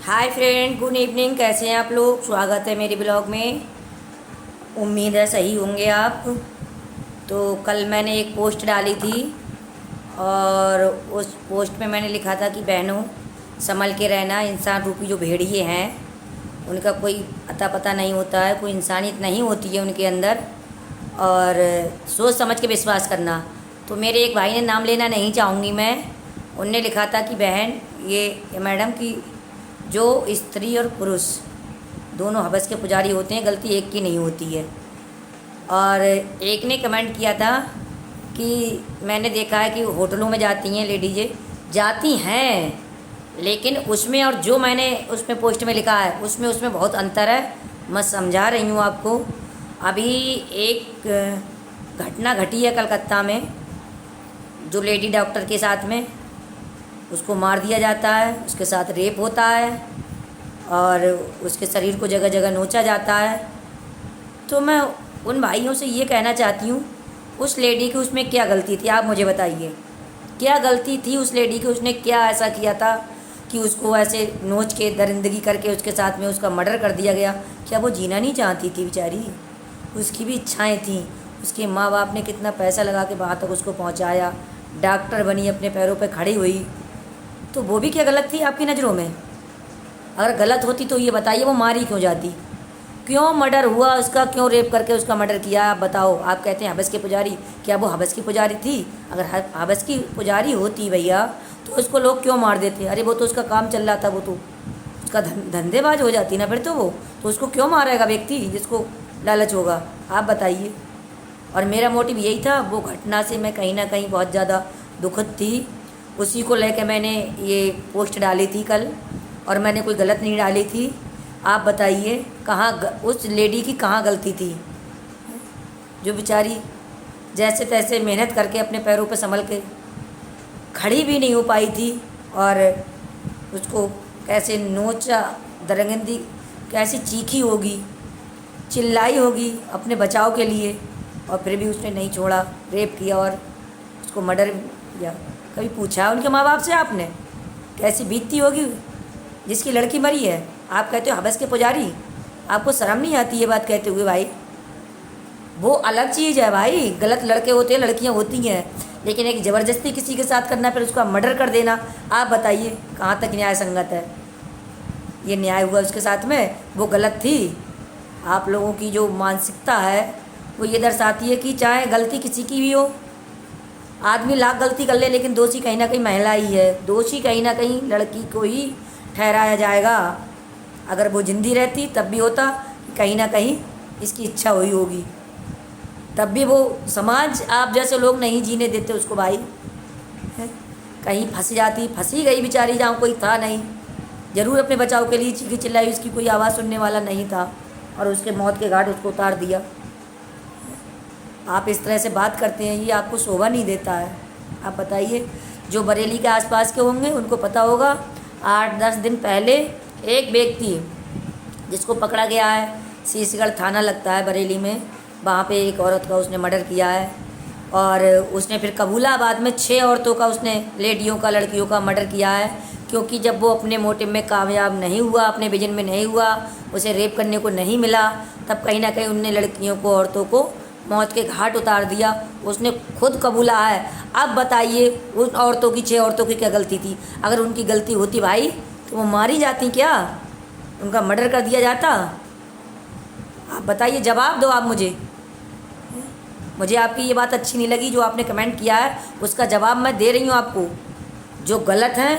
Hi friend, good evening. कैसे हैं आप लोग? स्वागत है मेरे ब्लॉग में। उम्मीद है सही होंगे आप। तो कल मैंने एक पोस्ट डाली थी और उस पोस्ट में मैंने लिखा था कि बहनों संभल के रहना। इंसान रूपी जो भेड़िए हैं उनका कोई अता पता नहीं होता है, कोई इंसानियत नहीं होती है उनके अंदर, और सोच समझ के विश्वास करना। तो मेरे एक भाई ने, नाम लेना नहीं चाहूँगी मैं, उनने लिखा था कि बहन ये मैडम की जो स्त्री और पुरुष दोनों हवस के पुजारी होते हैं, गलती एक की नहीं होती है। और एक ने कमेंट किया था कि मैंने देखा है कि होटलों में जाती हैं लेडीजें, जाती हैं, लेकिन उसमें और जो मैंने उसमें पोस्ट में लिखा है उसमें बहुत अंतर है। मैं समझा रही हूँ आपको। अभी एक घटना घटी है कलकत्ता में, जो लेडी डॉक्टर के साथ में उसको मार दिया जाता है, उसके साथ रेप होता है और उसके शरीर को जगह जगह नोचा जाता है। तो मैं उन भाइयों से ये कहना चाहती हूँ, उस लेडी की उसमें क्या गलती थी? आप मुझे बताइए, क्या गलती थी उस लेडी की? उसने क्या ऐसा किया था कि उसको ऐसे नोच के दरिंदगी करके उसके साथ में उसका मर्डर कर दिया गया? क्या वो जीना नहीं चाहती थी बेचारी? उसकी भी इच्छाएं थीं। उसके माँ बाप ने कितना पैसा लगा के वहाँ तक उसको पहुँचाया, डॉक्टर बनी, अपने पैरों पर खड़ी हुई। तो वो भी क्या गलत थी आपकी नज़रों में? अगर गलत होती तो ये बताइए, वो मारी क्यों जाती? क्यों मर्डर हुआ उसका? क्यों रेप करके उसका मर्डर किया? आप बताओ। आप कहते हैं हवस की पुजारी, क्या वो हवस की पुजारी थी? अगर हवस की पुजारी होती भैया तो उसको लोग क्यों मार देते? अरे वो तो उसका काम चल रहा था, वो तो उसका धंधेबाज हो जाती ना फिर तो वो, तो उसको क्यों मारेगा व्यक्ति जिसको लालच होगा? आप बताइए। और मेरा मोटिव यही था। वो घटना से मैं कहीं ना कहीं बहुत ज़्यादा दुखद थी, उसी को लेकर मैंने ये पोस्ट डाली थी कल। और मैंने कोई गलत नहीं डाली थी। आप बताइए कहाँ उस लेडी की कहाँ गलती थी, जो बेचारी जैसे तैसे मेहनत करके अपने पैरों पर संभल के खड़ी भी नहीं हो पाई थी, और उसको कैसे नोचा, दरगंदी कैसी चीखी होगी, चिल्लाई होगी अपने बचाव के लिए, और फिर भी उसने नहीं छोड़ा, रेप किया और उसको मर्डर किया। कभी पूछा उनके माँ बाप से आपने कैसी बीतती होगी जिसकी लड़की मरी है? आप कहते हो हवस के पुजारी, आपको शर्म नहीं आती ये बात कहते हुए? भाई वो अलग चीज़ है भाई। गलत लड़के होते हैं, लड़कियां होती हैं, लेकिन एक ज़बरदस्ती किसी के साथ करना, फिर उसका मर्डर कर देना, आप बताइए कहाँ तक न्याय संगत है? ये न्याय हुआ उसके साथ में? वो गलत थी। आप लोगों की जो मानसिकता है वो ये दर्शाती है कि चाहे गलती किसी की भी हो, आदमी लाख गलती कर ले, लेकिन दोषी कहीं ना कहीं महिला ही है। दोषी कहीं ना कहीं लड़की को ही ठहराया जाएगा। अगर वो जिंदी रहती तब भी होता कि कहीं ना कहीं इसकी इच्छा हुई होगी, तब भी वो समाज, आप जैसे लोग नहीं जीने देते उसको भाई। है? कहीं फंस जाती, फंसी गई बेचारी जहाँ कोई था नहीं, ज़रूर अपने बचाव के लिए चीखी चिल्लाई, उसकी कोई आवाज़ सुनने वाला नहीं था, और उसके मौत के घाट उसको उतार दिया। आप इस तरह से बात करते हैं, ये आपको शोभा नहीं देता है। आप बताइए, जो बरेली के आसपास के होंगे उनको पता होगा। 8-10 दिन पहले एक व्यक्ति जिसको पकड़ा गया है, शीशगढ़ थाना लगता है बरेली में, वहाँ पे एक औरत का उसने मर्डर किया है, और उसने फिर कबूलाबाद में 6 औरतों का, उसने लेडियों का, लड़कियों का मर्डर किया है। क्योंकि जब वो अपने मोटिव में कामयाब नहीं हुआ, अपने विजन में नहीं हुआ, उसे रेप करने को नहीं मिला, तब कहीं ना कहीं उनने लड़कियों को, औरतों को मौत के घाट उतार दिया। उसने खुद कबूला है। अब बताइए उन औरतों की, 6 औरतों की क्या गलती थी? अगर उनकी गलती होती भाई तो वो मारी जाती क्या? उनका मर्डर कर दिया जाता? आप बताइए, जवाब दो आप मुझे। मुझे आपकी ये बात अच्छी नहीं लगी जो आपने कमेंट किया है, उसका जवाब मैं दे रही हूँ आपको। जो गलत हैं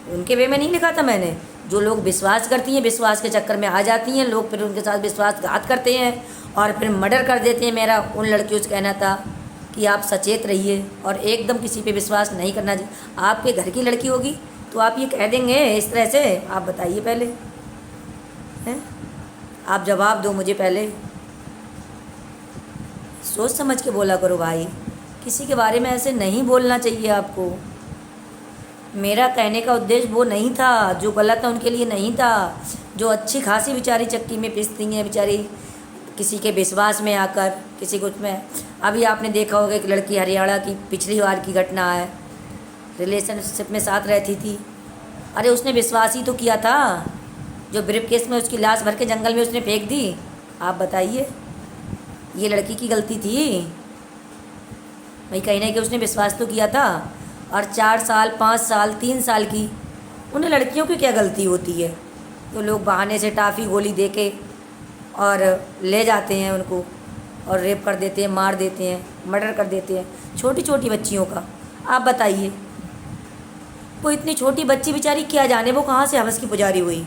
उनके वे में नहीं लिखा था मैंने। जो लोग विश्वास करती हैं, विश्वास के चक्कर में आ जाती हैं लोग, फिर उनके साथ विश्वासघात करते हैं और फिर मर्डर कर देते हैं। मेरा उन लड़कियों से कहना था कि आप सचेत रहिए और एकदम किसी पे विश्वास नहीं करना चाहिए। आपके घर की लड़की होगी तो आप ये कह देंगे इस तरह से? आप बताइए पहले, हैं? आप जवाब दो मुझे पहले। सोच समझ के बोला करो भाई, किसी के बारे में ऐसे नहीं बोलना चाहिए आपको। मेरा कहने का उद्देश्य वो नहीं था। जो गलत है उनके लिए नहीं था। जो अच्छी खासी बेचारी चक्की में पिसती हैं बेचारी, किसी के विश्वास में आकर, किसी को उसमें। अभी आपने देखा होगा एक लड़की हरियाणा की, पिछली बार की घटना है, रिलेशनशिप में साथ रहती थी। अरे उसने विश्वास ही तो किया था जो ब्रीफकेस में उसकी लाश भर के जंगल में उसने फेंक दी। आप बताइए, ये लड़की की गलती थी भाई? कहीं ना कहीं उसने विश्वास तो किया था। और 4 साल, 5 साल, 3 साल की उन्हें लड़कियों की क्या गलती होती है? तो लोग बहाने से टाफ़ी गोली दे के और ले जाते हैं उनको, और रेप कर देते हैं, मार देते हैं, मर्डर कर देते हैं छोटी छोटी बच्चियों का। आप बताइए, वो इतनी छोटी बच्ची बेचारी क्या जाने वो कहाँ से हवस की पुजारी हुई।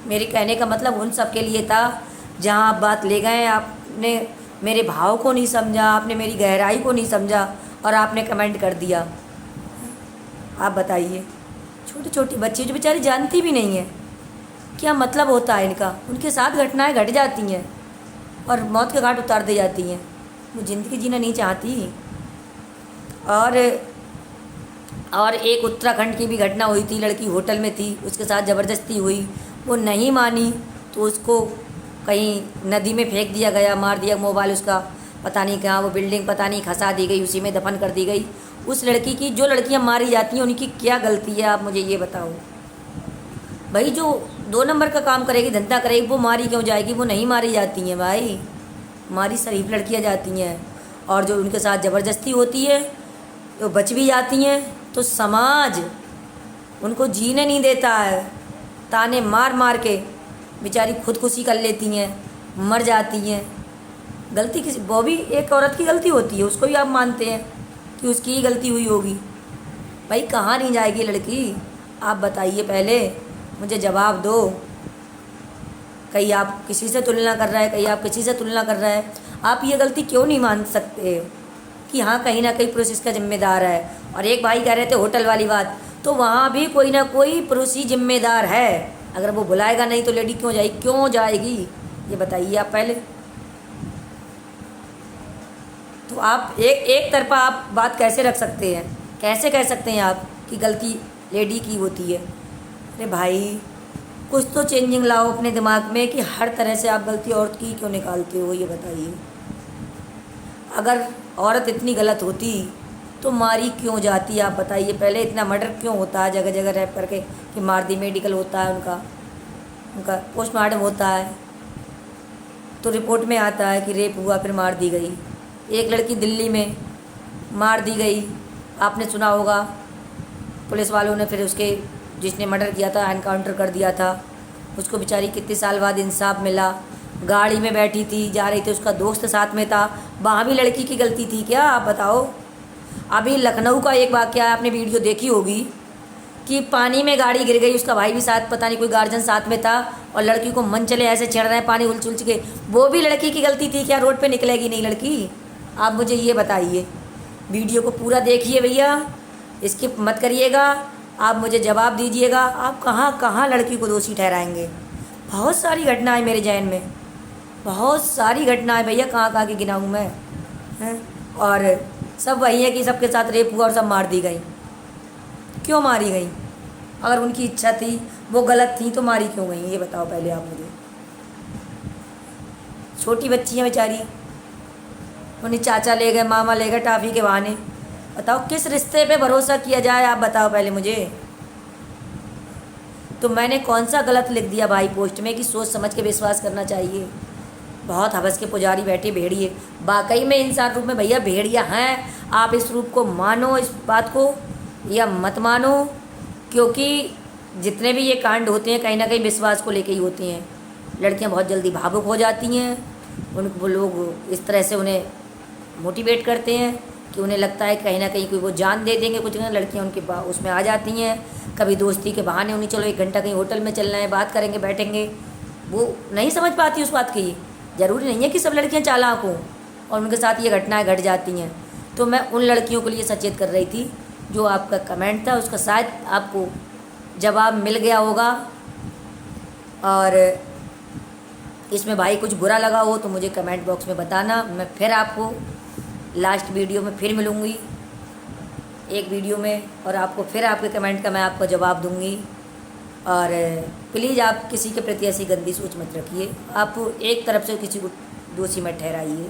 मेरे कहने का मतलब उन सब के लिए था जहाँ आप बात ले गए, आपने मेरे भाव को नहीं समझा, आपने मेरी गहराई को नहीं समझा और आपने कमेंट कर दिया। आप बताइए, छोटी छोटी बच्ची जो बेचारी जानती भी नहीं है क्या मतलब होता है इनका, उनके साथ घटनाएं घट जाती हैं और मौत के घाट उतार दी जाती हैं। वो ज़िंदगी जीना नहीं चाहती। और एक उत्तराखंड की भी घटना हुई थी, लड़की होटल में थी, उसके साथ ज़बरदस्ती हुई, वो नहीं मानी तो उसको कहीं नदी में फेंक दिया गया, मार दिया। मोबाइल उसका पता नहीं कहाँ, वो बिल्डिंग पता नहीं खसा दी गई, उसी में दफन कर दी गई। उस लड़की की, जो लड़कियां मारी जाती हैं उनकी क्या गलती है? आप मुझे ये बताओ भाई। जो 2 नंबर का काम करेगी, धंधा करेगी, वो मारी क्यों जाएगी? वो नहीं मारी जाती हैं भाई, मारी शरीफ लड़कियां जाती हैं। और जो उनके साथ ज़बरदस्ती होती है वो बच भी जाती हैं तो समाज उनको जीने नहीं देता है। ताने मार मार के बेचारी खुदकुशी कर लेती हैं, मर जाती हैं। गलती किसी, वो भी एक औरत की गलती होती है, उसको भी आप मानते हैं कि उसकी ही गलती हुई होगी। भाई कहाँ नहीं जाएगी लड़की? आप बताइए, पहले मुझे जवाब दो। कहीं आप किसी से तुलना कर रहा है, कहीं आप किसी से तुलना कर रहा है। आप ये गलती क्यों नहीं मान सकते कि हाँ कहीं ना कहीं पुरुष इसका जिम्मेदार है? और एक भाई कह रहे थे होटल वाली बात, तो वहाँ भी कोई ना कोई पुरुष ही जिम्मेदार है। अगर वो बुलाएगा नहीं तो लेडी क्यों जाएगी? ये बताइए आप पहले। तो आप एक तरफा आप बात कैसे रख सकते हैं? कैसे कह सकते हैं आप कि गलती लेडी की होती है? अरे भाई, कुछ तो चेंजिंग लाओ अपने दिमाग में कि हर तरह से आप गलती औरत की क्यों निकालते हो? ये बताइए। अगर औरत इतनी गलत होती तो मारी क्यों जाती? आप बताइए पहले। इतना मर्डर क्यों होता है जगह जगह रैप करके कि मार दी? मेडिकल होता है, उनका पोस्टमार्टम होता है तो रिपोर्ट में आता है कि रेप हुआ, फिर मार दी गई। एक लड़की दिल्ली में मार दी गई, आपने सुना होगा। पुलिस वालों ने फिर उसके, जिसने मर्डर किया था, एनकाउंटर कर दिया था। उसको बेचारी कितने साल बाद इंसाफ मिला। गाड़ी में बैठी थी, जा रही थी, उसका दोस्त साथ में था, वहाँ भी लड़की की गलती थी क्या? आप बताओ। अभी लखनऊ का एक वाक़या आपने वीडियो देखी होगी कि पानी में गाड़ी गिर गई, उसका भाई भी साथ, पता नहीं कोई गार्जियन साथ में था, और लड़की को मन चले ऐसे चढ़ रहे हैं पानी उलझ उलझ के। वो भी लड़की की गलती थी क्या? रोड पे निकलेगी नहीं लड़की? आप मुझे ये बताइए। वीडियो को पूरा देखिए भैया, स्किप मत करिएगा। आप मुझे जवाब दीजिएगा, आप कहाँ कहाँ लड़की को दोषी ठहराएंगे? बहुत सारी घटनाएं मेरे जहन में, बहुत सारी घटनाएं भैया, कहाँ कहाँ की गिनाऊँ मैं हैं? और सब वही है कि सबके साथ रेप हुआ और सब मार दी गई। क्यों मारी गई? अगर उनकी इच्छा थी, वो गलत थी, तो मारी क्यों गई? ये बताओ पहले आप मुझे। छोटी बच्ची हैं बेचारी, उन्हें चाचा ले गए, मामा ले गए टाफ़ी के बहाने। बताओ किस रिश्ते पे भरोसा किया जाए? आप बताओ पहले मुझे। तो मैंने कौन सा गलत लिख दिया भाई पोस्ट में कि सोच समझ के विश्वास करना चाहिए? बहुत हवस के पुजारी बैठे भेड़िए। वाकई में इंसान रूप में भैया भेड़िया हैं। आप इस रूप को मानो, इस बात को, या मत मानो, क्योंकि जितने भी ये कांड होते हैं कहीं ना कहीं विश्वास को लेके ही होते हैं। लड़कियां बहुत जल्दी भावुक हो जाती हैं, वो लोग इस तरह से उन्हें मोटिवेट करते हैं कि उन्हें लगता है कहीं ना कहीं कोई वो जान दे देंगे। कुछ ना, लड़कियां उनके उसमें आ जाती हैं। कभी दोस्ती के बहाने उन्हें, चलो 1 घंटा कहीं होटल में चलना है, बात करेंगे, बैठेंगे। वो नहीं समझ पाती उस बात की। ज़रूरी नहीं है कि सब लड़कियां चालाक हों और उनके साथ ये घटनाएं घट जाती हैं। तो मैं उन लड़कियों के लिए सचेत कर रही थी। जो आपका कमेंट था उसका शायद आपको जवाब मिल गया होगा, और इसमें भाई कुछ बुरा लगा हो तो मुझे कमेंट बॉक्स में बताना। मैं फिर आपको लास्ट वीडियो में फिर मिलूँगी एक वीडियो में, और आपको फिर आपके कमेंट का मैं आपको जवाब दूँगी। और प्लीज़ आप किसी के प्रति ऐसी गंदी सोच मत रखिए। आप एक तरफ से किसी को दोषी मत ठहराइए।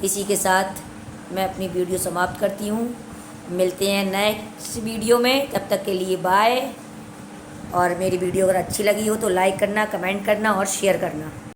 इसी के साथ मैं अपनी वीडियो समाप्त करती हूँ। मिलते हैं नेक्स्ट वीडियो में, तब तक के लिए बाय। और मेरी वीडियो अगर अच्छी लगी हो तो लाइक करना, कमेंट करना और शेयर करना।